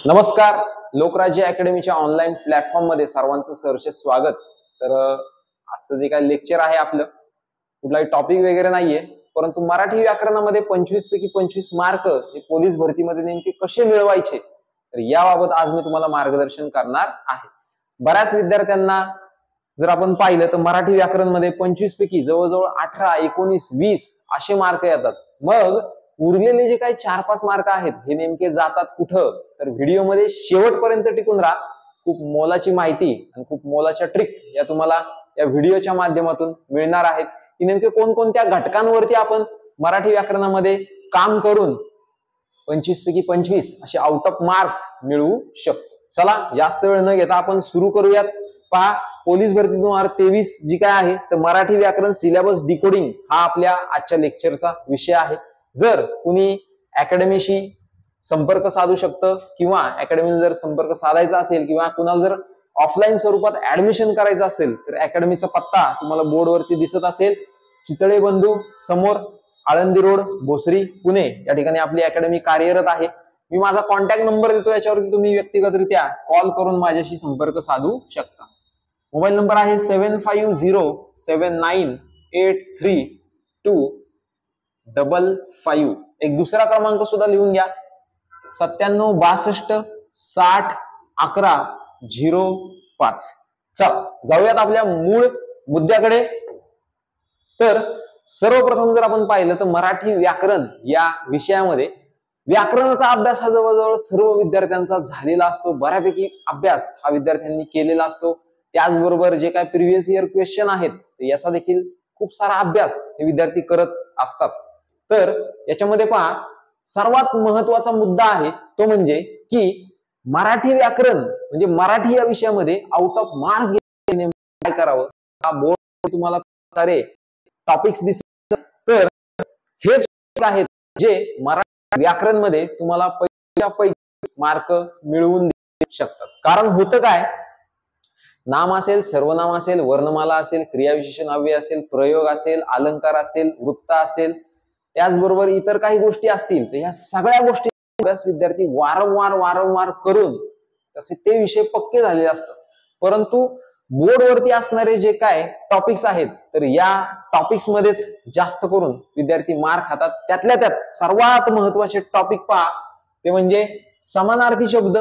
नमस्कार, Lokrajya अकॅडमीच्या online platform मध्ये सर्वांचं सहर्ष स्वागत। तर आजचं जे काही लेक्चर आहे आपलं कुठलाही टॉपिक वगैरे नाहीये, परंतु मराठी व्याकरणामध्ये 25 पैकी 25 मार्क हे पोलीस भरतीमध्ये नेमके कसे मिळवायचे तर याबाबत आज मी तुम्हाला मार्गदर्शन करणार आहे। बऱ्याच विद्यार्थ्यांना जर आपण पाहिलं तर मराठी व्याकरणमध्ये 25 पैकी जवळजवळ 18, 19, 20 असे मार्क येतात। मग उरलेले जे काही 4-5 मार्क आहेत हे नेमके जातात कुठं, तर व्हिडिओमध्ये शेवटपर्यंत टिकून राहा। खूप मोलाची माहिती आणि खूप मोलाच्या ट्रिक या तुम्हाला या व्हिडिओच्या माध्यमातून मिळणार आहेत की नेमके कोणकोणत्या घटकांवरती आपण मराठी व्याकरणामध्ये काम करून 25 पैकी 25 असे आउट ऑफ मार्क्स मिळवू शकतो। चला जास्त वेळ न घेता आपण सुरू करूयात। पहा, पोलीस भरती 2023 जी काय आहे तर मराठी व्याकरण सिलेबस डिकोडिंग हा आपल्या आजच्या लेक्चरचा विषय आहे। जर कुणी अकॅडमीशी संपर्क साधू शकतं किंवा अकॅडमीला जर संपर्क साधायचा असेल किंवा कुणाला जर ऑफलाईन स्वरूपात ऍडमिशन करायचं असेल तर अकॅडमीचा पत्ता तुम्हाला बोर्डवरती दिसत असेल, चितळे बंधू समोर, आळंदी रोड, भोसरी, पुणे या ठिकाणी आपली अकॅडमी कार्यरत आहे। मी माझा कॉन्टॅक्ट नंबर देतो, याच्यावरती तुम्ही व्यक्तिगतरित्या कॉल करून माझ्याशी संपर्क साधू शकता। मोबाईल नंबर आहे 7507983255। एक दुसरा क्रमांक सुद्धा लिहून घ्या, 9762601105। चला जाऊयात आपल्या मूळ मुद्द्याकडे। तर सर्वप्रथम जर आपण पाहिलं तर मराठी व्याकरण या विषयामध्ये व्याकरणाचा अभ्यास हा जवळजवळ सर्व विद्यार्थ्यांचा झालेला असतो। बऱ्यापैकी अभ्यास हा विद्यार्थ्यांनी केलेला असतो। त्याचबरोबर जे काही प्रिव्हियस इयर क्वेश्चन आहेत याचा देखील खूप सारा अभ्यास हे विद्यार्थी करत असतात। तर याच्यामध्ये पहा, सर्वात महत्वाचा मुद्दा आहे तो म्हणजे की मराठी व्याकरण म्हणजे मराठी या विषयामध्ये आउट ऑफ मार्क्स घेणे काय करावं। हा बोर्ड तुम्हाला सारे टॉपिक्स दिसतात, तर हेच आहेत जे मराठी व्याकरण मध्ये तुम्हाला पैकी मार्क मिळवून देऊ शकतात। कारण होतं काय, नाम असेल, सर्वनाम असेल, वर्णमाला असेल, क्रियाविशेषण अव्यय असेल, प्रयोग असेल, अलंकार असेल, वृत्त असेल, त्याचबरोबर इतर काही गोष्टी असतील, तर ह्या सगळ्या गोष्टी अभ्यास विद्यार्थी वारंवार करून तसे ते विषय पक्के झालेले असतात। परंतु बोर्डवरती असणारे जे काय टॉपिक्स आहेत तर या टॉपिक्स मध्येच जास्त करून विद्यार्थी मार खातात। त्यातल्या त्यात सर्वात महत्वाचे टॉपिक पहा, ते म्हणजे समानार्थी शब्द,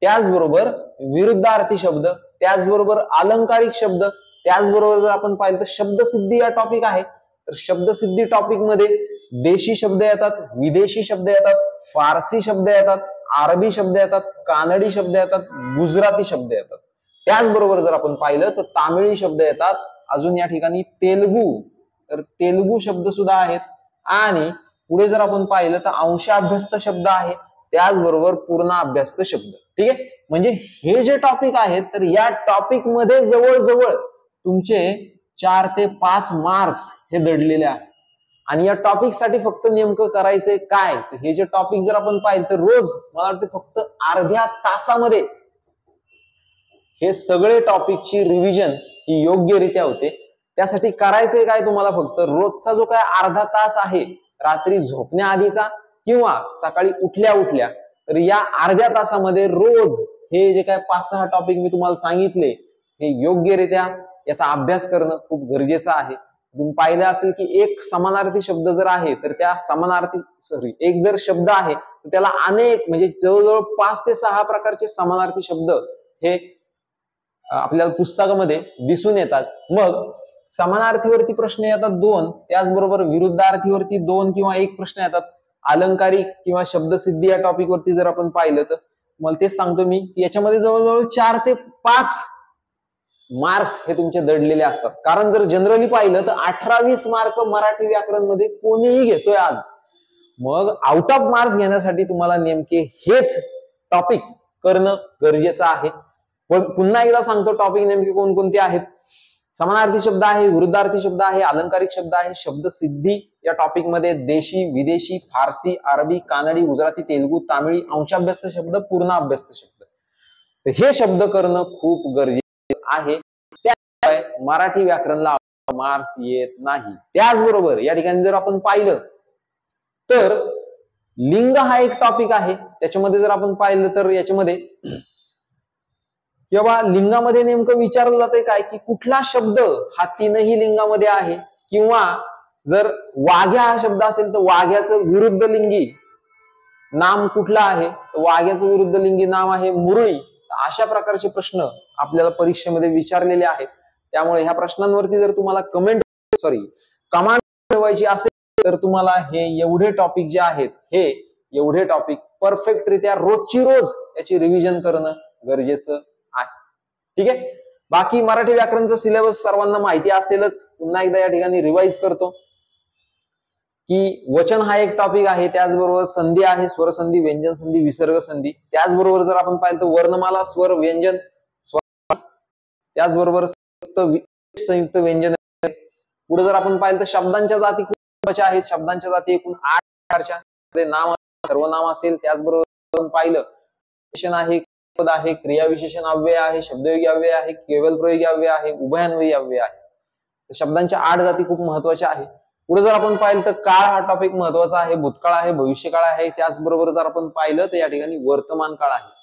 त्याचबरोबर विरुद्धार्थी शब्द, त्याचबरोबर अलंकारिक शब्द, त्याचबरोबर जर आपण पाहिलं तर शब्दसिद्धी या टॉपिक आहे। तर शब्दसिद्धी टॉपिक मध्ये देशी शब्द येतात, विदेशी शब्द येतात, फारसी शब्द येतात, अरबी शब्द येतात, कानडी शब्द येतात, गुजराती शब्द येतात। त्याचबरोबर जर आपण पाहिलं तर तामिळी शब्द येतात, अजून या ठिकाणी तेलुगू, तर तेलुगू शब्द सुद्धा आहेत। आणि पुढे जर आपण पाहिलं तर अंशाभ्यस्त शब्द आहे, त्याचबरोबर पूर्ण अभ्यस्त शब्द। ठीक आहे, म्हणजे हे जे टॉपिक आहेत तर या टॉपिक मध्ये जवळजवळ तुमचे 4 ते 5 मार्क्स हे दडलेले आहेत। आणि या टॉपिक साठी फक्त नेमकं करायचंय काय, हे जे टॉपिक जर आपण पाहिलं तर रोज मला वाटतं फक्त अर्ध्या तासामध्ये हे सगळे टॉपिकची रिव्हिजन ही योग्यरित्या होते। त्यासाठी करायचंय काय, तुम्हाला फक्त रोजचा जो काय अर्धा तास आहे रात्री झोपण्याआधीचा किंवा सकाळी उठल्या तर या अर्ध्या तासामध्ये रोज हे जे काय 5-6 टॉपिक मी तुम्हाला सांगितले हे योग्यरित्या याचा अभ्यास करणं खूप गरजेचं आहे। तुम्ही पाहिलं असेल की एक समानार्थी शब्द जर आहे तर त्या एक जर शब्द आहे तर त्याला अनेक म्हणजे जवळजवळ 5 ते 6 प्रकारचे समानार्थी शब्द हे आपल्याला पुस्तकामध्ये दिसून येतात। मग समानार्थीवरती प्रश्न येतात 2, त्याचबरोबर विरुद्धार्थीवरती 2 किंवा 1 प्रश्न येतात। अलंकारिक किंवा शब्दसिद्धी या टॉपिक वरती जर आपण पाहिलं तर मला तेच सांगतो मी की याच्यामध्ये जवळजवळ 4 ते 5 मार्क्स हे तुमचे दडलेले असतात। कारण जर जनरली पाहिलं तर 18-20 मार्क मराठी व्याकरण मध्ये कोणीही घेतोय आज। मग आउट ऑफ मार्क्स घेण्यासाठी तुम्हाला नेमके हेच टॉपिक करणं गरजेचं आहे। पण पुन्हा एकदा सांगतो टॉपिक नेमके कोणकोणते आहेत। समानार्थी शब्द आहे, विरुद्धार्थी शब्द आहे, अलंकारिक शब्द आहे, शब्दसिद्धी या टॉपिक मध्ये देशी, विदेशी, फारसी, अरबी, कानडी, गुजराती, तेलुगू, तामिळी, अंशाभ्यस्त शब्द, पूर्ण अभ्यस्त शब्द, तर हे शब्द करणं खूप गरजेचं आहे। त्याशिवाय मराठी व्याकरणला मार्क्स येत नाही। त्याचबरोबर या ठिकाणी जर आपण पाहिलं तर लिंग हा एक टॉपिक आहे, त्याच्यामध्ये जर आपण पाहिलं तर याच्यामध्ये किंवा लिंगामध्ये नेमकं विचारलं जातंय काय की कुठला शब्द हा तीनही लिंगामध्ये आहे, किंवा जर वाघ्या हा शब्द असेल तर वाघ्याचं विरुद्ध लिंगी नाम कुठलं आहे, तर वाघ्याचं विरुद्ध लिंगी नाम आहे मुरळी. अशा प्रकारचे प्रश्न आपल्याला परीक्षेमध्ये विचारलेले आहेत. त्यामुळे ह्या प्रश्नांवरती जर तुम्हाला कमांड ठेवायची असेल तर तुम्हाला हे एवढे टॉपिक जे आहेत हे एवढे टॉपिक परफेक्टरित्या रोजची रोज याची रिव्हिजन करणं गरजेचं आहे. ठीक आहे. बाकी मराठी व्याकरणचा सिलेबस सर्वांना माहिती असेलच. पुन्हा एकदा या ठिकाणी रिवाइज करतो की वचन हा एक टॉपिक आहे, त्याचबरोबर संधी आहे, स्वर संधी, व्यंजन संधी, विसर्ग संधी. त्याचबरोबर जर आपण पाहिलं तर वर्णमाला, स्वर, व्यंजन, त्याचबरोबर संयुक्त व्यंजन. पुढे जर आपण पाहिलं तर शब्दांच्या जाती खूप आहेत. शब्दांच्या जाती एकूण 8 प्रकारच्या. नाम, सर्वनाम असेल, त्याचबरोबर आपण पाहिलं विशेषण आहे, पद आहे, क्रियाविशेषण अव्यय आहे, शब्दयोगी अव्यय आहे, केवल प्रयोगी अव्यय आहे, उभयान्वयी अव्यय आहे. शब्दांच्या 8 जाती खूप महत्वाच्या आहेत. पुढे जर आपण पाहिलं तर काळ हा टॉपिक महत्वाचा आहे, भूतकाळ आहे, भविष्यकाळ आहे, त्याचबरोबर जर आपण पाहिलं तर या ठिकाणी वर्तमान काळ आहे.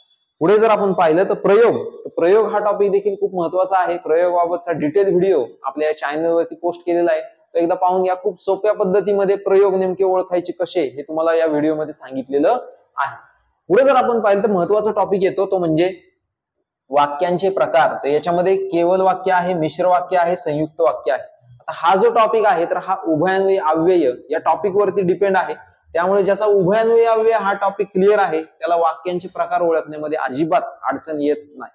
पुढे जर आपण पाहिलं तर प्रयोग हा टॉपिक देखील खूप महत्वाचा आहे. प्रयोगाबाबतचा डिटेल व्हिडिओ आपल्या या चॅनलवरती पोस्ट केलेला आहे, तर एकदा पाहून घ्या. खूप सोप्या पद्धतीमध्ये प्रयोग नेमके ओळखायचे कसे हे तुम्हाला या व्हिडिओमध्ये सांगितलेलं आहे. पुढे जर आपण पाहिलं तर महत्वाचा टॉपिक येतो तो म्हणजे वाक्यांचे प्रकार. तर याच्यामध्ये केवल वाक्य आहे, मिश्र वाक्य आहे, संयुक्त वाक्य आहे. आता हा जो टॉपिक आहे तर हा उभयान्वयी अव्यय या टॉपिक वरती डिपेंड आहे. त्यामुळे ज्याचा उभयान्वयी अव्यय हा टॉपिक क्लिअर आहे त्याला वाक्यांचे प्रकार ओळखण्यामध्ये अजिबात अडचण येत नाही.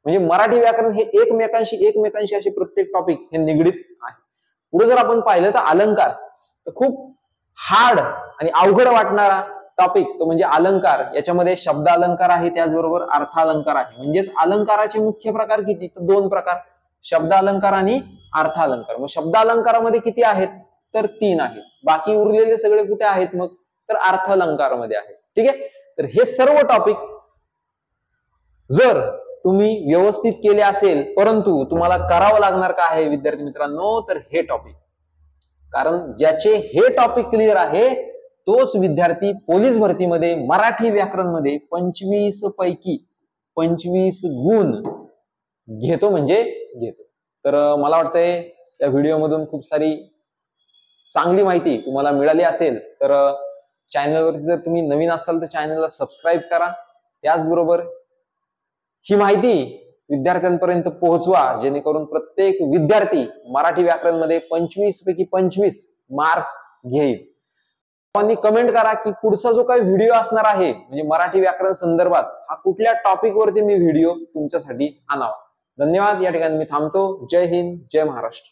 म्हणजे मराठी व्याकरण हे एकमेकांशी असे प्रत्येक टॉपिक हे निगडीत आहे. पुढे जर आपण पाहिलं तर अलंकार, तर खूप हार्ड आणि अवघड वाटणारा टॉपिक तो म्हणजे अलंकार. याच्यामध्ये शब्द अलंकार आहे, त्याचबरोबर अर्थ अलंकार आहे. म्हणजेच अलंकाराचे मुख्य प्रकार किती, तर 2 प्रकार, शब्द अलंकार आणि अर्थ अलंकार. मग शब्द अलंकारामध्ये किती आहेत, तर 3 आहेत. बाकी उरलेले सगळे कुठे आहेत मग, तर अर्थ अलंकारामध्ये आहेत. ठीक आहे. तर हे सर्व टॉपिक जर तुम्ही व्यवस्थित केले असेल, परंतु तुम्हाला करावं लागणार काय आहे विद्यार्थी मित्रांनो, तर हे टॉपिक, कारण ज्याचे हे टॉपिक क्लिअर आहे तोच विद्यार्थी पोलीस भरतीमध्ये मराठी व्याकरण मध्ये 25 पैकी 25 गुण घेतो म्हणजे घेतो. तर मला वाटतंय या व्हिडिओमधून खूप सारी चांगली माहिती तुम्हाला मिळाली असेल. तर चॅनलवरती जर तुम्ही नवीन असाल तर चॅनलला सबस्क्राईब करा. त्याचबरोबर ही माहिती विद्यार्थ्यांपर्यंत पोहोचवा, जेणेकरून प्रत्येक विद्यार्थी मराठी व्याकरण मध्ये 25 पैकी 25 मार्क्स घेईल. कमेंट करा की पुढचा जो काही व्हिडिओ असणार आहे म्हणजे मराठी व्याकरण संदर्भात हा कुठल्या टॉपिक वरती मी व्हिडिओ तुमच्यासाठी आणावा. धन्यवाद. या ठिकाणी मी थांबतो. जय हिंद, जय महाराष्ट्र.